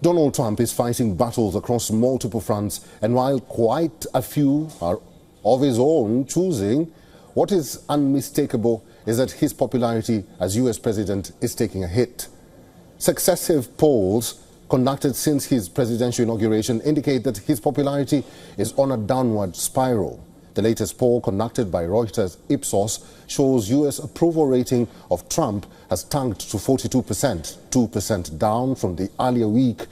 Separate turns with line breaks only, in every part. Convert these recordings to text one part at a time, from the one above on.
Donald Trump is fighting battles across multiple fronts, and while quite a few are of his own choosing, what is unmistakable is that his popularity as US president is taking a hit. Successive polls conducted since his presidential inauguration indicate that his popularity is on a downward spiral. The latest poll conducted by Reuters Ipsos shows US approval rating of Trump has tanked to 42%, 2% down from the earlier week,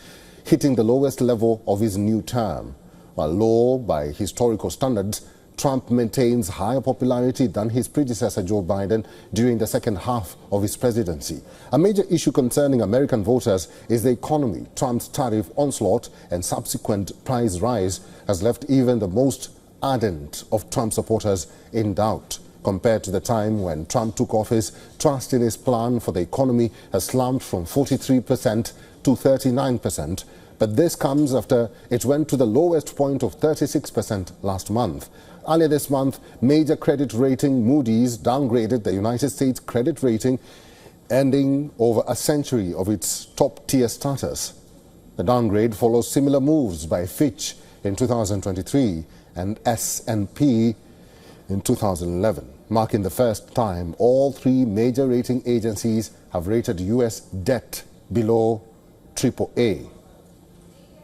hitting the lowest level of his new term. While low by historical standards, Trump maintains higher popularity than his predecessor Joe Biden during the second half of his presidency. A major issue concerning American voters is the economy. Trump's tariff onslaught and subsequent price rise has left even the most ardent of Trump supporters in doubt. Compared to the time when Trump took office, trust in his plan for the economy has slumped from 43% to 39%. But this comes after it went to the lowest point of 36% last month. Earlier this month, major credit rating Moody's downgraded the United States credit rating, ending over a century of its top-tier status. The downgrade follows similar moves by Fitch in 2023 and S&P in 2011, marking the first time all three major rating agencies have rated U.S. debt below AAA.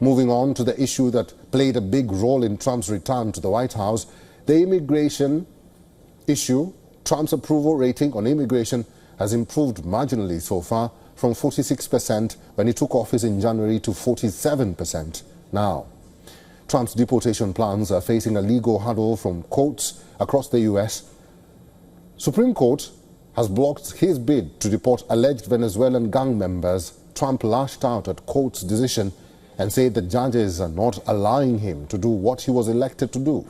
Moving on to the issue that played a big role in Trump's return to the White House, the immigration issue. Trump's approval rating on immigration has improved marginally so far from 46% when he took office in January to 47% now. Trump's deportation plans are facing a legal hurdle from courts across the U.S. Supreme Court has blocked his bid to deport alleged Venezuelan gang members. Trump lashed out at court's decision and said the judges are not allowing him to do what he was elected to do.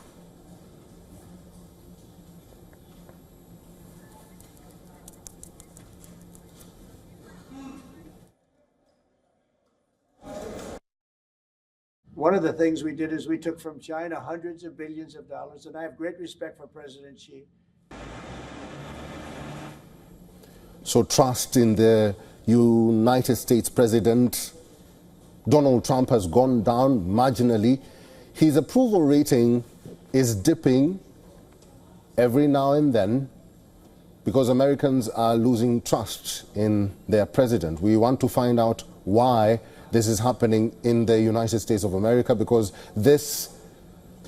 One of the things we did is we took from China hundreds of billions of dollars, and I have great respect for President Xi.
So trust in the United States President Donald Trump has gone down marginally. His approval rating is dipping every now and then because Americans are losing trust in their president. We want to find out why this is happening in the United States of America, because these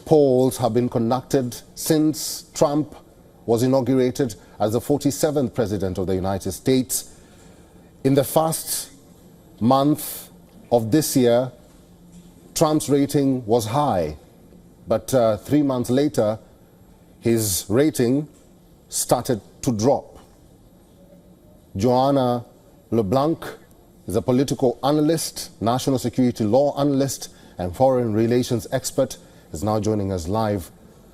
polls have been conducted since Trump was inaugurated as the 47th president of the United States. In the first month of this year, Trump's rating was high, but 3 months later, his rating started to drop. Joanna LeBlanc is a political analyst, national security law analyst, and foreign relations expert, is now joining us live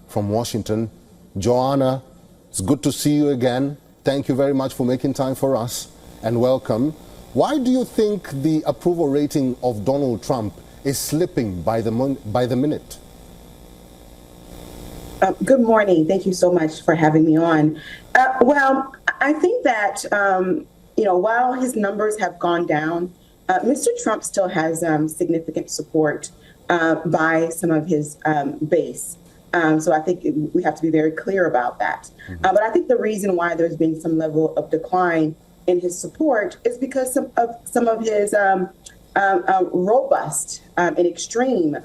from Washington. Joanna, it's good to see you again. Thank you very much for making time for us, and welcome. Why do you think the approval rating of Donald Trump is slipping by the minute?
Good morning. Thank you so much for having me on. Well, I think that while his numbers have gone down, Mr. Trump still has significant support by some of his base. So I think we have to be very clear about that. But I think the reason why there's been some level of decline in his support is because some of his robust and extreme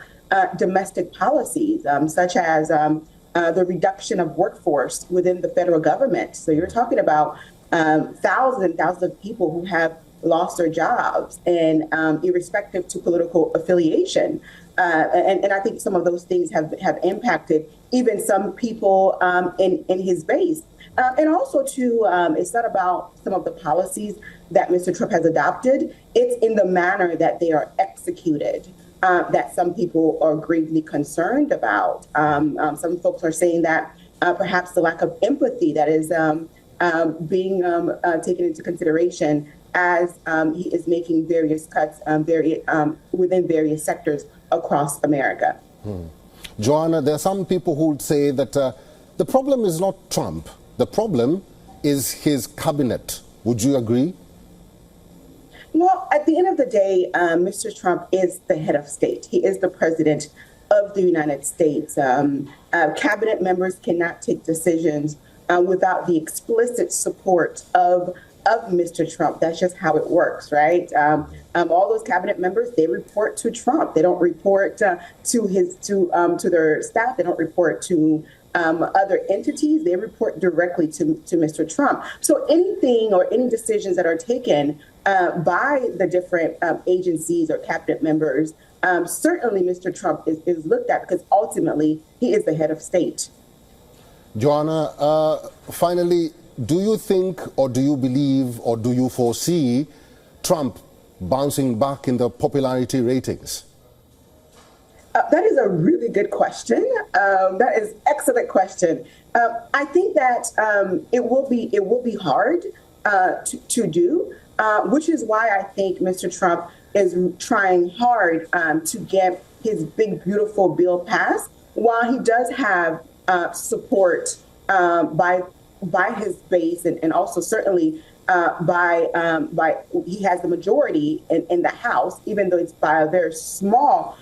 domestic policies, such as the reduction of workforce within the federal government. So you're talking about thousands and thousands of people who have lost their jobs, and irrespective to political affiliation. And I think some of those things have impacted even some people in his base. And also, too, it's not about some of the policies that Mr. Trump has adopted. It's in the manner that they are executed that some people are gravely concerned about. Some folks are saying that perhaps the lack of empathy that is being taken into consideration as he is making various cuts within various sectors across America.
Joanna, there are some people who would say that the problem is not Trump. The problem is his cabinet. Would you agree?
Well, at the end of the day, Mr. Trump is the head of state. He is the president of the United States. Cabinet members cannot take decisions without the explicit support of Mr. Trump. That's just how it works, right? All those cabinet members, they report to Trump. They don't report to their staff. They don't report to other entities. They report directly to Mr. Trump. So anything or any decisions that are taken by the different agencies or cabinet members, certainly Mr. Trump is looked at because ultimately he is the head of state.
Joanna, finally, do you think or do you believe or do you foresee Trump bouncing back in the popularity ratings?
That is a really good question. That is an excellent question. I think that it will be hard to do, which is why I think Mr. Trump is trying hard to get his big, beautiful bill passed. While he does have support by his base and also certainly by he has the majority in the House, even though it's by a very small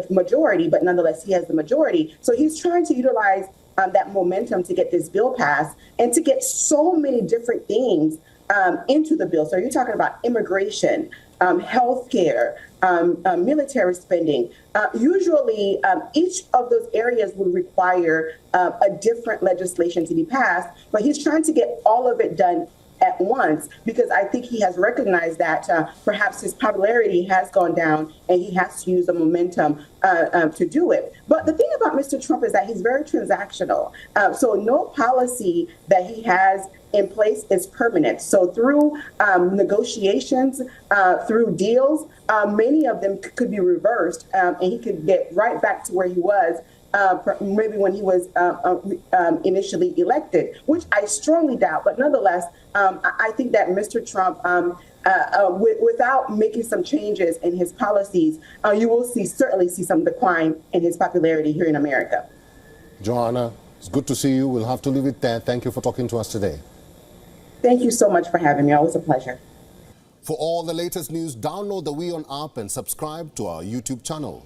majority, but nonetheless, he has the majority. So he's trying to utilize that momentum to get this bill passed and to get so many different things into the bill. So you're talking about immigration, healthcare, military spending. Usually, each of those areas would require a different legislation to be passed, but he's trying to get all of it done at once, because I think he has recognized that perhaps his popularity has gone down and he has to use the momentum to do it. But the thing about Mr. Trump is that he's very transactional. So no policy that he has in place is permanent. So through negotiations, through deals, many of them could be reversed and he could get right back to where he was maybe when he was initially elected, which I strongly doubt. But nonetheless, I think that Mr. Trump, without making some changes in his policies, you will certainly see some decline in his popularity here in America.
Joanna, it's good to see you. We'll have to leave it there. Thank you for talking to us today.
Thank you so much for having me. Always a pleasure.
For all the latest news, download the WION app and subscribe to our YouTube channel.